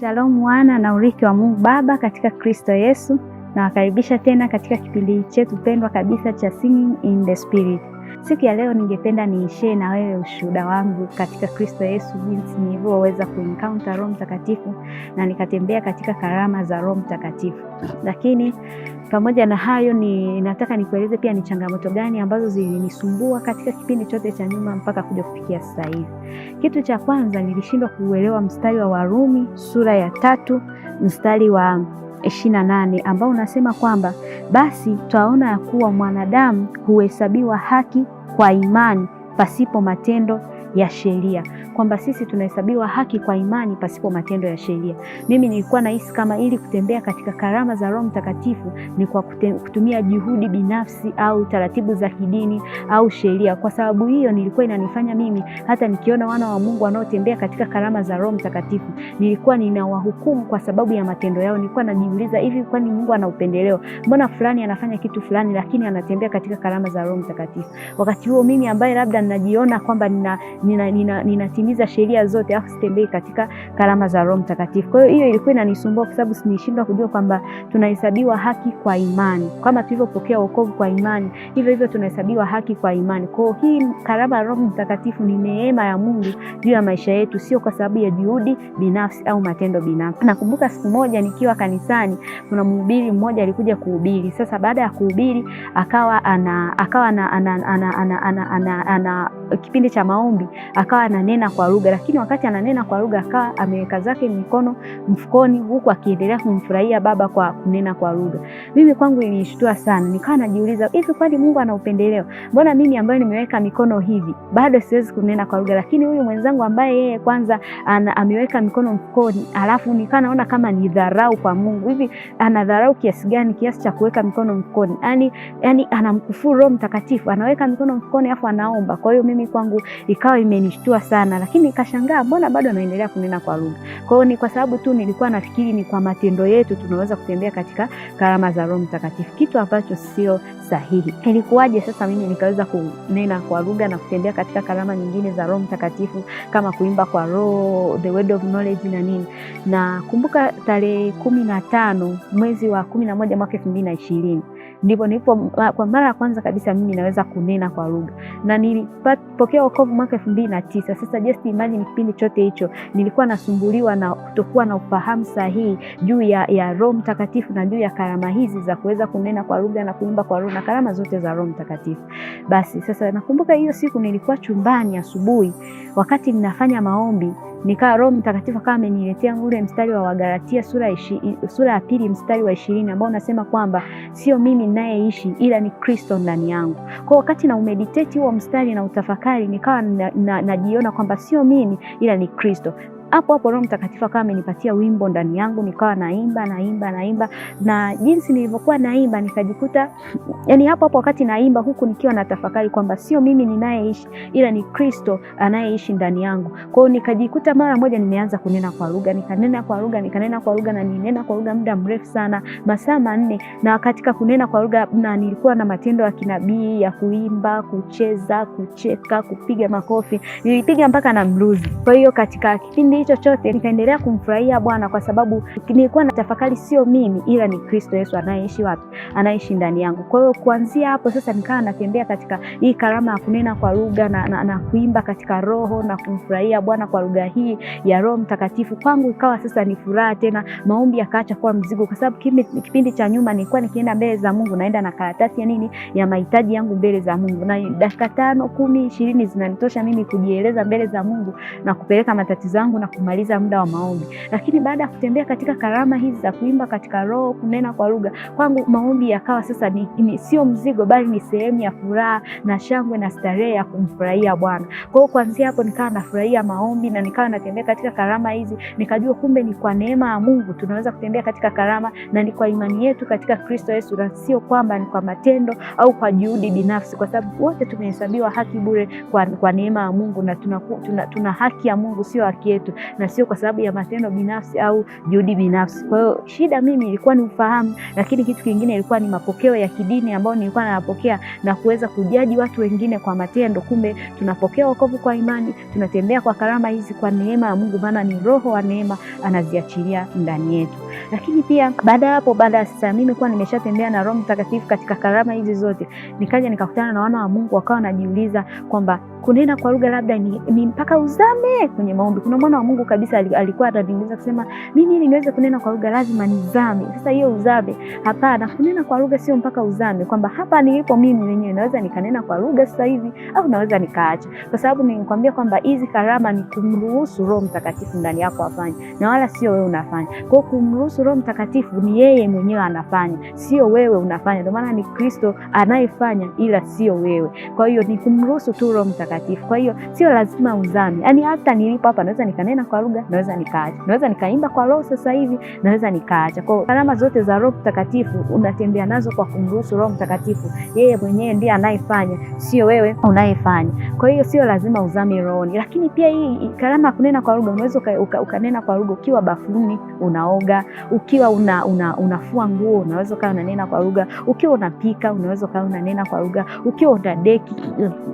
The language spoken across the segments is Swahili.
Shalom wana na urithi wa Mungu Baba katika Kristo Yesu. Nawakaribisha tena katika kipindi chetu pendwa kabisa cha Singing in the Spirit. Siku ya leo ningependa niishare na wewe ushuhuda wangu katika Kristo Yesu, jinsi nilivyoweza kuencounter Roho Mtakatifu na nikatembea katika karama za Roho Mtakatifu. Lakini pamoja na hayo nataka nikueleze pia ni changamoto gani ambazo zilinisumbua katika kipindi chote cha nyuma mpaka kuja kufikia sasa hivi. Kitu cha kwanza, nilishindwa kuelewa mstari wa Warumi sura ya 3 mstari wa 28 ambao unasema kwamba basi twaona ya kuwa mwanadamu huhesabiwa haki kwa imani pasipo matendo ya sheria, kwamba sisi tunahesabiwa haki kwa imani pasipo matendo ya sheria. Mimi nilikuwa nahisi kama ili kutembea katika karama za Roho Mtakatifu ni kwa kutumia juhudi binafsi au taratibu za kidini au sheria. Kwa sababu hiyo nilikuwa inanifanya mimi hata nikiona wana wa Mungu wanaotembea katika karama za Roho Mtakatifu nilikuwa ninawahukumu kwa sababu ya matendo yao. Nilikuwa najiuliza, hivi kwani Mungu ana upendeleo? Mbona fulani anafanya kitu fulani lakini anatembea katika karama za Roho Mtakatifu? Wakati huo mimi ambaye labda ninajiona kwamba ninatimiza sheria zote afu sitembei katika karama za Roho Mtakatifu. Kwa hiyo ilikuwa inanisumbua kwa sababu nilishindwa kujua kwamba tunahesabiwa haki kwa imani. Kama tulivyopokea wokovu kwa imani, hivyo hivyo tunahesabiwa haki kwa imani. Kwa hiyo hii karama ya Roho Mtakatifu ni neema ya Mungu juu ya maisha yetu, sio kwa sababu ya juhudi binafsi au matendo binafsi. Nakumbuka siku moja nikiwa kanisani, kuna mhubiri mmoja alikuja kuhubiri. Sasa baada ya kuhubiri akawa ana kipindi cha maombi, akawa ananena kwa lugha, lakini wakati ananena kwa lugha akawa ameweka zake mikono mfukoni huku akiendelea kumfurahia Baba kwa kunena kwa lugha. Mimi kwangu ilinishtua sana, nikawa najiuliza, hivi kwani Mungu ana upendeleo? Mbona mimi ambaye nimeweka mikono hivi bado siwezi kunena kwa lugha, lakini huyu mwenzangu ambaye yeye kwanza ameweka mikono mfukoni, alafu nikawa naona kama ni dharau kwa Mungu. Hivi anadharau kiasi gani kiasi cha kuweka mikono mfukoni? Yani anamkufuru Roho Mtakatifu, anaweka mikono mfukoni afu anaomba. Kwa hiyo mimi kwangu ikawa imenishtua sana, lakini nikashangaa mbona bado anaendelea kunena kwa lugha. Kwa hiyo ni kwa sababu tu nilikuwa nafikiri ni kwa matendo yetu tunaweza kutembea katika karama za Roho Mtakatifu, kitu ambacho sio sahihi. Ilikuwaje sasa mimi nikaweza kunena kwa lugha na kutembea katika karama nyingine za Roho Mtakatifu kama kuimba kwa roho, the word of knowledge na nini? Na kumbuka tarehe 15 mwezi wa 11 mwaka 2020 ndipo kwa mara ya kwanza kabisa mimi naweza kunena kwa lugha, na nilipokea wokovu mwaka 2009. Sasa just imagine kipindi chote hicho nilikuwa nasumbuliwa na kutokuwa na ufahamu sahihi juu ya Roho Mtakatifu na juu ya karama hizi za kuweza kunena kwa lugha na kuimba kwa roho na karama zote za Roho Mtakatifu. Basi sasa nakumbuka hiyo siku nilikuwa chumbani asubuhi wakati ninafanya maombi, nikawa Roho Mtakatifu kama ameniletea ule mstari wa Wagalatia sura ya 2 mstari wa 20 ambao unasema kwamba sio mimi ninayeishi ila ni Kristo ndani yangu. Kwa wakati na umeditate huo mstari na utafakari, nikawa najiona kwamba sio mimi ila ni Kristo. Hapo Roho Mtakatifu kama amenipatia wimbo ndani yangu, nikawa naimba na jinsi nilivyokuwa naimba nikajikuta yani hapo wakati naimba huku nikiwa natafakari kwamba sio mimi ninayeishi ila ni Kristo anayeishi ndani yangu. Kwa hiyo nikajikuta mara moja nimeanza kunena kwa lugha, nikanena kwa lugha na ninena kwa lugha muda mrefu sana, masaa 4. Na katika kunena kwa lugha na nilikuwa na matendo ya kinabii ya kuimba, kucheza, kucheka, kupiga makofi, nilipiga mpaka na blues. Kwa hiyo katika kipindi hicho chote nikaendelea kumfurahia Bwana kwa sababu nilikuwa natafakari sio mimi ila ni Kristo Yesu anayeishi wapi? Anaishi ndani yangu. Kwa hiyo kuanzia hapo sasa nikawa natembea katika hii karama ya kunena kwa lugha na kuimba katika roho na kumfurahia Bwana kwa lugha hii ya Roho Mtakatifu. Kwangu ikawa sasa ni furaha tena, maombi yakaacha kuwa mzigo, kwa sababu kipindi cha nyuma nilikuwa nikienda mbele za Mungu naenda na karatasi ya mahitaji yangu mbele za Mungu, na dakika 5, 10, 20 zinanitosha mimi kujieleza mbele za Mungu na kupeleka matatizo yangu na kumaliza muda wa maombi. Lakini baada ya kutembea katika karama hizi za kuimba katika roho, kunena kwa lugha, kwangu maombi yakawa sasa ni sio mzigo, bali ni sehemu ya furaha na shangwe na starehe ya kumfurahia Bwana. Kwa hiyo kuanzia hapo nikawa nafurahia maombi na nikawa natembea katika karama hizi, nikajua kumbe ni kwa neema ya Mungu tunaweza kutembea katika karama na ni kwa imani yetu katika Kristo Yesu, na sio kwamba ni kwa matendo au kwa juhudi binafsi, kwa sababu wote tumehesabiwa haki bure kwa neema ya Mungu, na tuna haki ya Mungu, sio haki yetu. na sio kwa sababu ya matendo binafsi au juhudi binafsi. Kwa hiyo shida mimi ilikuwa ni ufahamu, lakini kitu kingine ilikuwa ni mapokeo ya kidini ambayo nilikuwa nayapokea na kuweza kujaji watu wengine kwa matendo. Kumbe tunapokea wokovu kwa imani, tunatembea kwa karama hizi kwa neema ya Mungu, maana ni Roho wa neema anaziachilia ndani yetu. Lakini pia baada ya hapo, baada ya sasa mimi kuwa nimeshatembea na Roho Mtakatifu katika karama hizi zote, nikaja nikakutana na wana wa Mungu wakawa wanajiuliza kwamba kunena kwa lugha labda ni mpaka uzame kwenye maombi. Kuna mwana wa Mungu kabisa alikuwa ananiuliza kusema mimi ili niweze kunena kwa lugha lazima nizame. Sasa hiyo uzame, hapana, kunena kwa lugha sio mpaka uzame, kwamba hapa nilipo mimi mwenyewe naweza nikanena kwa lugha sasa hivi au naweza nikaacha. Kwa sababu nilikwambia kwamba hizi karama ni kumruhusu Roho Mtakatifu ndani yako afanye, na wala sio wewe unafanya. Kwa hiyo kumruhusu Roho Mtakatifu ni yeye mwenyewe anafanya, sio wewe unafanya. Ndio maana ni Kristo anayefanya ila sio wewe. Kwa hiyo ni kumruhusu tu Roho Mtakatifu. Kwa hiyo sio lazima uzame. Yaani hata nilipo hapa naweza nikanena kwa lugha, naweza nikaacha. Naweza nikaimba kwa roho sasa hivi, naweza nikaacha. Kwa hiyo karama zote za Roho Mtakatifu unatembea nazo kwa kumruhusu Roho Mtakatifu. Yeye mwenyewe ndiye anayefanya, sio wewe unayefanya. Kwa hiyo sio lazima uzame rohoni. Lakini pia hii karama kunena kwa lugha unaweza ukanena kwa lugha ukiwa bafuni unaoga, ukiwa unafua nguo unaweza ukawa unanena kwa lugha, ukiwa unapika unaweza ukawa unanena kwa lugha, ukiwa unadeki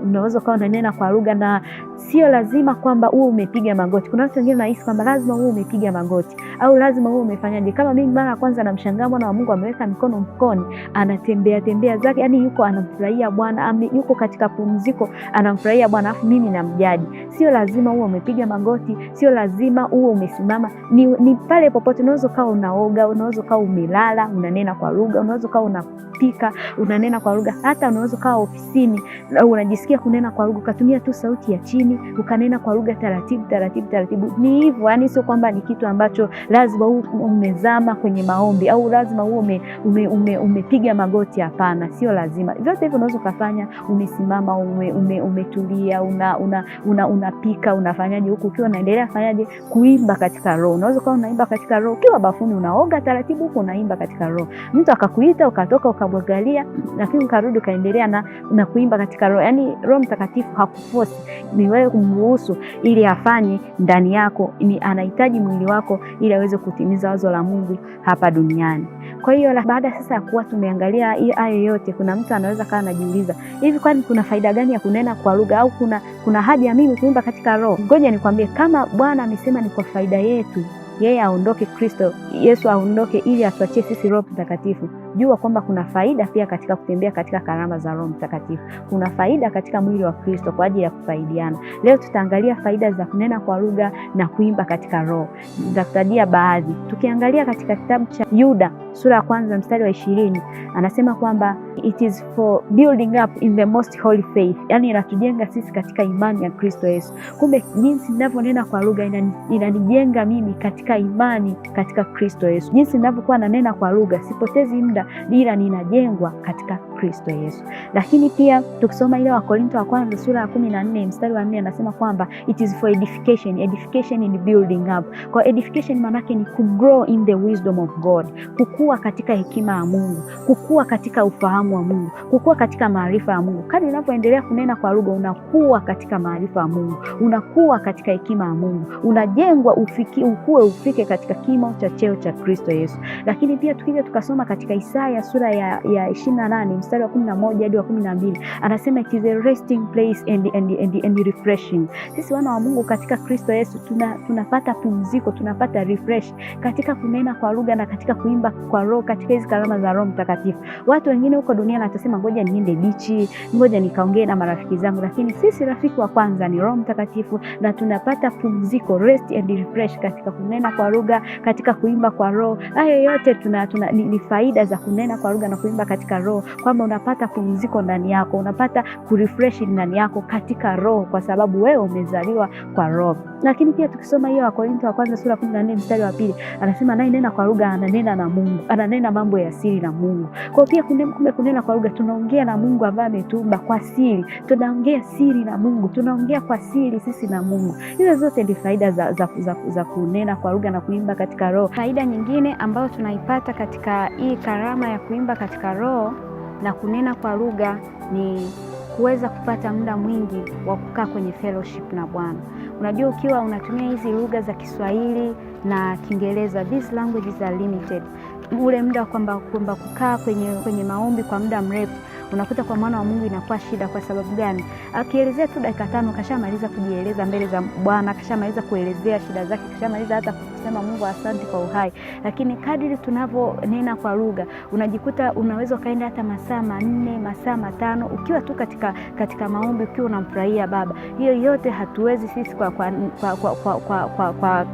unaweza ukawa unanena kwa lugha. Na sio lazima kwamba uwe umepiga magoti. Kuna watu wengine wanahisi kwamba lazima uwe umepiga magoti au lazima uwe umefanyaje. Kama mimi mara ya kwanza namshangaa mwana wa Mungu ameweka mikono mfukoni, anatembea tembea zake, yani yuko anamfurahia Bwana, yuko katika pumziko anamfurahia Bwana, afu mimi namjaji. Sio lazima uwe umepiga magoti, sio lazima uwe umesimama. Ni pale popote unaweza kawa unaoga, unaweza kawa umelala unanena kwa lugha, unaweza kawa unapika unanena kwa lugha, hata unaweza kawa ofisini unajisikia kunena kwa lugha, ukatumia tu sauti ya chini ukanena kwa lugha taratibu taratibu taratibu. Ni hivyo, yani sio kwamba ni kitu ambacho lazima umezama kwenye maombi au lazima umepiga magoti. Hapana, sio lazima. Vyote hivyo unaweza kufanya umesimama, umetulia, unapika, unafanyaje huku ukiwa unaendelea fanyaje kuimba katika roho. Unaweza kuwa unaimba katika roho ukiwa bafuni unaoga taratibu huko unaimba katika roho. Mtu akakuita ukatoka ukamwangalia, lakini ukarudi ukaendelea na kuimba katika roho. Yani Roho Mtakatifu hakuforce, ni wewe kumruhusu ili afanye ndani yako. Anahitaji mwili wako ili aweze kutimiza wazo la Mungu hapa duniani. Kwa hiyo baada sasa ya kuwa tumeangalia hayo yote, kuna mtu anaweza kawa anajiuliza, hivi kwani kuna faida gani ya kunena kwa lugha au kuna haja ya mimi kuimba katika roho? Ngoja nikwambie, kama Bwana amesema ni kwa faida yetu, yeye aondoke, Kristo Yesu aondoke ili atuachie sisi Roho Mtakatifu, jua kwamba kuna faida pia katika kutembea katika karama za Roho Mtakatifu. Kuna faida katika mwili wa Kristo kwa ajili ya kufaidiana. Leo tutaangalia faida za kunena kwa lugha na kuimba katika roho. Nitakutajia baadhi. Tukiangalia katika kitabu cha Yuda sura ya 1 mstari wa 20, anasema kwamba it is for building up in the most holy faith, yani inatujenga sisi katika imani ya Kristo Yesu. Kumbe jinsi ninavyonena kwa lugha inanijenga mimi katika imani katika Kristo Yesu. Jinsi ninavyokuwa nanena kwa lugha sipotezi muda, ila ninajengwa katika Kristo Yesu. Lakini pia tukisoma ile Wakorintho wa kwanza sura ya 14 mstari wa 4, anasema kwamba it is for edification in building up. Kwa edification maana yake ni to grow in the wisdom of God, kukua katika hekima ya Mungu, kukua katika ufahamu wa Mungu, kukua katika maarifa ya Mungu. Kadri unapoendelea kunena kwa lugha unakuwa katika maarifa ya Mungu, unakuwa katika hekima ya Mungu, unajengwa ufike katika kimo cha cheo cha Kristo Yesu. Lakini pia tukija tukasoma katika Isaya sura ya 28 mstari wa 11 hadi wa 12, anasema it is a resting place and refreshing. Sisi wana wa Mungu katika Kristo Yesu tunapata pumziko, tunapata refresh katika kunena kwa lugha na katika kuimba kwa roho, katika hizo karama za Roho Mtakatifu. Watu wengine huko duniani watasema ngoja niende bichi, ngoja nikaongee na marafiki zangu, lakini sisi rafiki wa kwanza ni Roho Mtakatifu, na tunapata pumziko, rest and refresh katika kunena kwa lugha, katika kuimba kwa roho. Hayo yote ni faida za kunena kwa lugha na kuimba katika roho, kwamba unapata pumziko ndani yako, unapata kurefresh ndani yako katika roho, kwa sababu wewe umezaliwa kwa roho. Lakini pia tukisoma hiyo Wakorintho wa kwanza sura 14 mstari wa 2, anasema naye nena kwa lugha ananena na Mungu, ananena mambo ya siri na Mungu. Kwa pia kumbe kunena kwa lugha tunaongea na Mungu ambaye ametuumba kwa siri, tunaongea siri na Mungu, tunaongea kwa siri sisi na Mungu. Hizo zote ni faida za kunena kwa lugha na kuimba katika roho. Faida nyingine ambayo tunaipata katika hii karama ya kuimba katika roho na kunena kwa lugha ni kuweza kupata muda mwingi wa kukaa kwenye fellowship na Bwana. Unajua, ukiwa unatumia hizi lugha za Kiswahili na Kiingereza, these languages are limited. Ule muda kwamba kukaa kwenye maombi kwa muda mrefu, unakuta kwa mwana wa Mungu inakuwa shida. Kwa sababu gani? Akielezea tu dakika 5 kashamaliza kujieleza mbele za Bwana, kashamaliza kuelezea shida zake, kashamaliza hata kusema Mungu asante kwa uhai. Lakini kadiri tunavyonena kwa lugha, unajikuta unaweza kaenda hata masaa 4, masaa 5 ukiwa tu katika maombi, ukiwa unamfurahia Baba. Hiyo yote hatuwezi sisi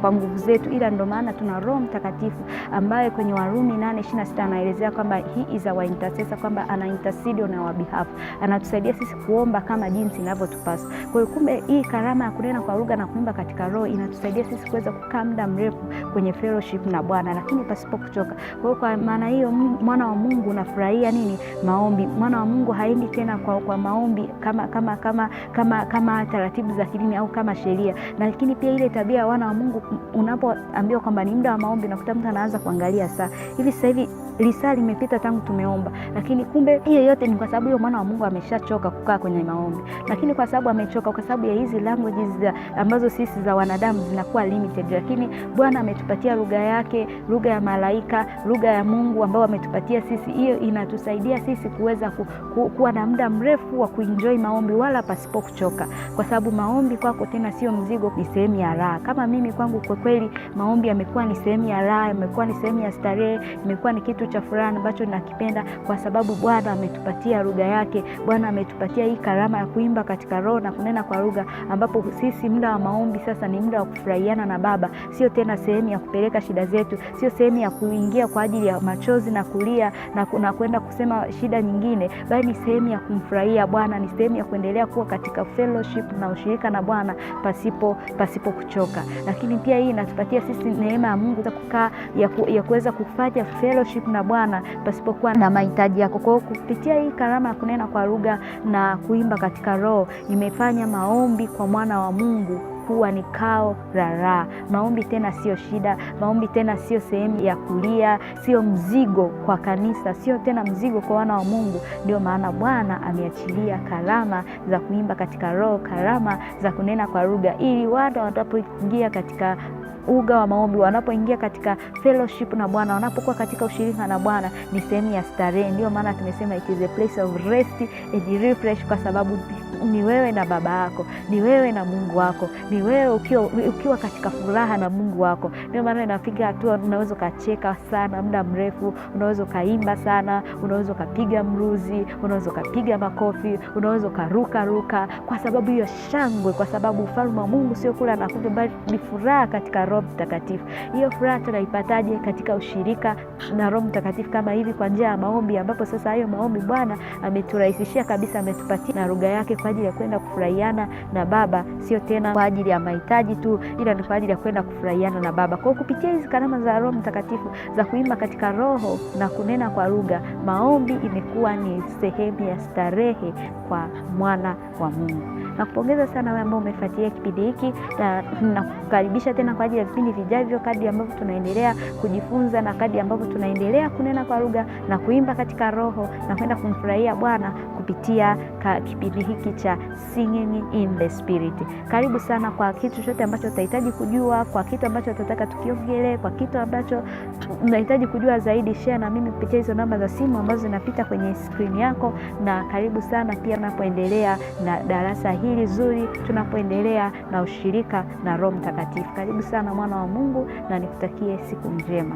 kwa nguvu zetu, ila ndio maana tuna Roho Mtakatifu ambaye kwenye Warumi 8:26 anaelezea kwamba he is our intercessor, kwamba ana intercede on our behalf. Anatusaidia sisi kuomba kama jinsi inavyotupasa. Kwa hiyo kumbe hii karama ya kunena kwa lugha na kuimba katika roho inatusaidia sisi kuweza kukaa muda mrefu kwenye fellowship na Bwana, lakini pasipo kuchoka. Kwa hiyo kwa maana hiyo mwana wa Mungu unafurahia nini? Maombi. Mwana wa Mungu haendi tena kwa maombi kama taratibu za kidini au kama sheria. Lakini pia ile tabia ya wana wa Mungu, unapoambiwa kwamba ni muda wa maombi, nakuta mtu anaanza kuangalia saa. Hivi sasa hivi lisaa limepita tangu tumeomba. Lakini kumbe hiyo yote ni kwa sababu hiyo mwana wa Mungu ameshachoka kukaa kwenye maombi. Lakini kwa sababu amechoka, kwa sababu ya hizi languages ambazo sisi za wanadamu zinakuwa limited, lakini Bwana ametupatia lugha yake, lugha ya malaika, lugha ya Mungu ambao ametupatia sisi. Hiyo inatusaidia sisi kuweza kuwa na muda mrefu wa kuenjoy maombi wala pasipo kuchoka, kwa sababu maombi kwako tena sio mzigo, ni sehemu ya raha. Kama mimi kwangu kwa kweli maombi yamekuwa ni sehemu ya raha, yamekuwa ni sehemu ya starehe, imekuwa ni kitu cha furaha ambacho nakipenda, kwa sababu Bwana ametupatia lugha yake. Bwana ametupatia hii karama ya kuimba katika roho na kunena kwa lugha, ambapo sisi muda wa maombi sasa ni muda wa kufurahiana na Baba. Sio tena sehemu ya kupeleka shida zetu, sio sehemu ya kuingia kwa ajili ya machozi na kulia na kwenda kusema shida nyingine, bali ni sehemu ya kumfurahia Bwana, ni sehemu ya kuendelea kuwa katika fellowship na ushirika na Bwana pasipo kuchoka. Lakini pia hii inatupatia sisi neema ya Mungu za kukaa ya kuweza kufanya fellowship na Bwana pasipokuwa na mahitaji yako. Kwa hiyo kupitia hii karama ya kunena kwa lugha na kuimba katika roho imefanya maombi kwa mwana wa Mungu kuwa ni kao la raha. Maombi tena sio shida, maombi tena sio sehemu ya kulia, sio mzigo kwa kanisa, sio tena mzigo kwa wana wa Mungu. Ndio maana Bwana ameachilia karama za kuimba katika roho, karama za kunena kwa lugha, ili watu wanapoingia katika uga wa maombi, wanapoingia katika fellowship na Bwana, wanapokuwa katika ushirika na Bwana, ni sehemu ya starehe. Ndio maana tumesema it is a place of rest and refresh, kwa sababu ni wewe na Baba yako, ni wewe na Mungu wako, ni wewe ukiwa katika furaha na Mungu wako. Ndio maana inafika hatua unaweza ukacheka sana muda mrefu, unaweza ukaimba sana, unaweza ukapiga mruzi, unaweza ukapiga makofi, unaweza ukaruka, kwa sababu hiyo shangwe, kwa sababu ufalme wa Mungu sio kula na kunywa, bali ni furaha katika Roho Mtakatifu. Hiyo furaha tunaipataje? Katika ushirika na Roho Mtakatifu kama hivi, kwa njia ya maombi, ambapo sasa hayo maombi Bwana ameturahisishia kabisa, ametupatia na lugha yake kwa ajili ya kwenda kufurahiana na Baba, sio tena kwa ajili ya mahitaji tu, ila ni kwa ajili ya kwenda kufurahiana na Baba. Kwa kupitia hizi karama za Roho Mtakatifu za kuimba katika roho na kunena kwa lugha, maombi imekuwa ni sehemu ya starehe kwa mwana wa Mungu. Nakupongeza sana wewe ambao umefuatilia kipindi hiki, na kukaribisha tena kwa ajili ya vipindi vijavyo, kadri ambavyo tunaendelea kujifunza na kadri ambavyo tunaendelea kunena kwa lugha na kuimba katika roho na kwenda kumfurahia Bwana kupitia kipindi hiki cha Singing in the Spirit. Karibu sana. Kwa kitu chote ambacho utahitaji kujua, kwa kitu ambacho tutataka tukiongelee, kwa kitu ambacho unahitaji kujua zaidi, share na mimi kupitia hizo namba za simu ambazo zinapita kwenye screen yako. Na karibu sana pia unapoendelea na darasa hili zuri, tunapoendelea na ushirika na Roho Mtakatifu. Karibu sana mwana wa Mungu, na nikutakie siku njema.